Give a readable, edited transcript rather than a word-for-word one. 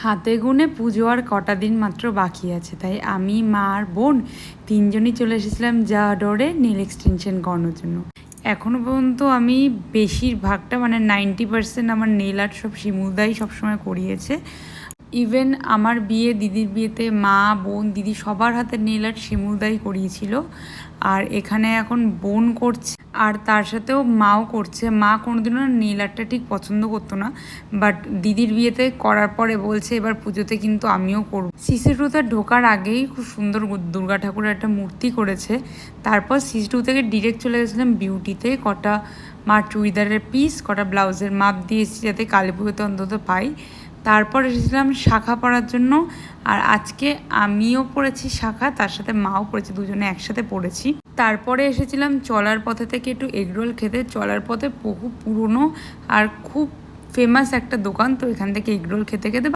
হাতে গুনে পুজো আর কটা দিন মাত্র বাকি আছে, তাই আমি, মা আর বোন তিনজনই চলে এসেছিলাম জাডরে নেল এক্সটেনশন করানোর জন্য। এখনও পর্যন্ত আমি বেশিরভাগটা 90% আমার নেল আর্ট সব শিমুলদাই সবসময় করিয়েছে। ইভেন আমার বিয়ে, দিদির বিয়েতে মা, বোন, দিদি সবার হাতে নেল আর্ট শিমুলদাই করিয়েছিল। আর এখানে এখন বোন করছে, আর তার সাথেও মাও করছে। মা কোনোদিনও নেল আর্টটা ঠিক পছন্দ করতো না, বাট দিদির বিয়েতে করার পরে বলছে এবার পুজোতে কিন্তু আমিও করব। সিসি2 ঢোকার আগেই খুব সুন্দর দুর্গা ঠাকুরের একটা মূর্তি করেছে। তারপর সিসি2 থেকে ডিরেক্ট চলে গেছিলাম বিউটিতে, কটা মার চুড়িদারের পিস, কটা ব্লাউজের মাপ দিয়ে এসেছি যাতে কালী পুজোতে অন্তত পাই। তারপর এসেছিলাম শাখা পরার জন্য, আর আজকে আমিও পরেছি শাখা, তার সাথে মাও পরেছি, দুজনে একসাথে পরেছি। তারপরে এসেছিলাম চলার পথে থেকে একটু এগরোল খেতে। চলার পথে বহু পুরনো আর খুব ফেমাস একটা দোকান, তো এখান থেকে এগরোল খেতে খেতে